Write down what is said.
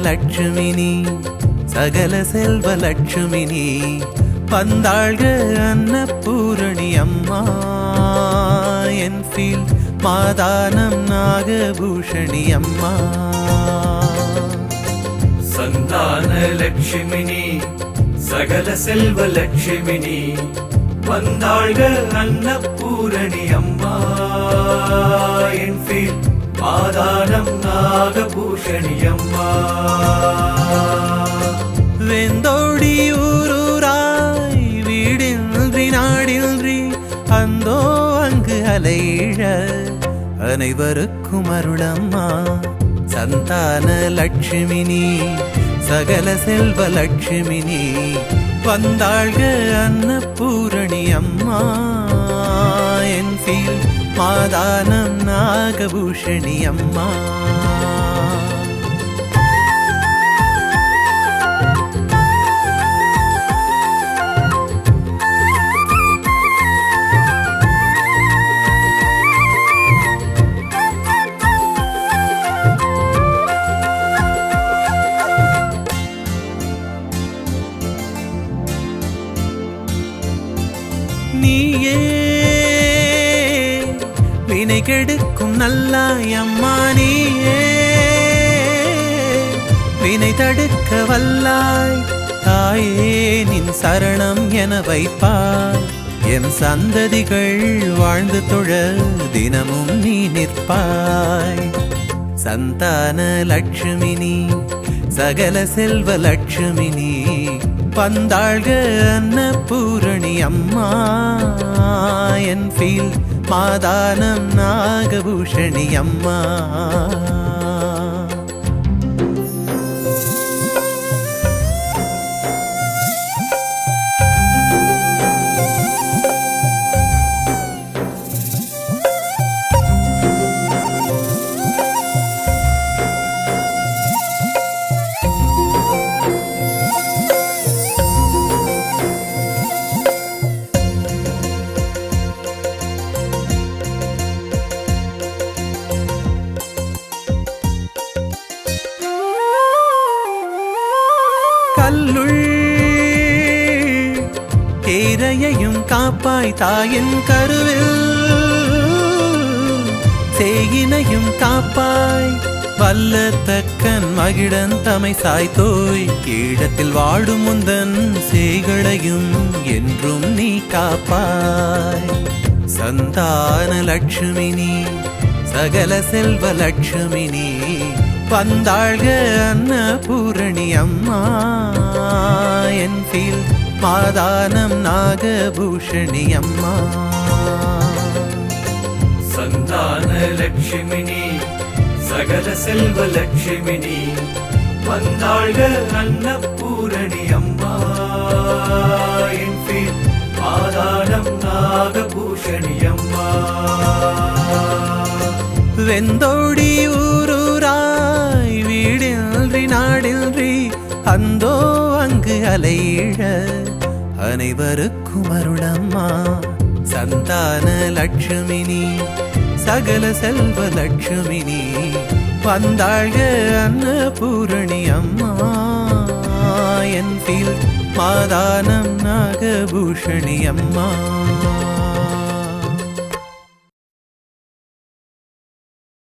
லட்சுமினி சகல செல்வ லட்சுமினி வந்தாள்க அன்னபூரணி அம்மா என்ஃபீல்ட் மாதானம் நாகபூஷணி அம்மா சந்தான லட்சுமினி சகல செல்வ லட்சுமினி வந்தாள்க அன்னபூரணி அம்மா என்ஃபீல்ட் மாதானம் நாகபூஷணி அம்மா வெந்தோடி ஊரூராய் வீடின்றி நாடின்றி அந்தோ அங்கு அலையிழ அனைவருக்கும் அருளம்மா சந்தான லட்சுமினி சகல செல்வ லட்சுமினி வந்தாள்க அன்னபூரணி அம்மா என்ஃபீல்ட் மாதானம் நாகபூஷணி அம்மா நீயே வினை கெடுக்கும் நல்லாய் அம்மா நீயே வினை தடுக்க வல்லாய் தாயே நின் சரணம் என வைப்பாய் என் சந்ததிகள் வாழ்ந்து தொழ தினமும் நீ நிற்பாய் சந்தான லட்சுமினி சகல செல்வ லட்சுமினி வந்தாள்க அன்னபூரணி அம்மா என்ஃபீல்ட் மாதானம் நாகபூஷணி அம்மா கல்லுள் கேரையையும் காப்பாய் தாயின் கருவில் சேயினையும் காப்பாய் வல்ல தக்கன் மகிழன் தமை சாய்த்தோய் கீழத்தில் வாடும் முந்தன் சேகளையும் என்றும் நீ காப்பாய் சந்தான லட்சுமினி சகல செல்வ லட்சுமினி வந்தாள்க அன்னபூரணி அம்மா என்ஃபீல்ட் மாதானம் நாகபூஷணி அம்மா சந்தான லட்சுமினி சகல செல்வ லட்சுமினி வந்தாள்க அன்னபூரணி அம்மா என்ஃபீல்ட் மாதானம் நாகபூஷணி அம்மா வெந்தோடி ஊரூராய் வீடின்றி நாடின்றி அந்தோ அங்கு அலையிழ அனைவருக்கும் அருளம்மா சந்தான லட்சுமினி சகல செல்வ லட்சுமினி வந்தாள்க அன்னபூரணி அம்மா என்ஃபீல்ட் மாதானம் நாகபூஷணி அம்மா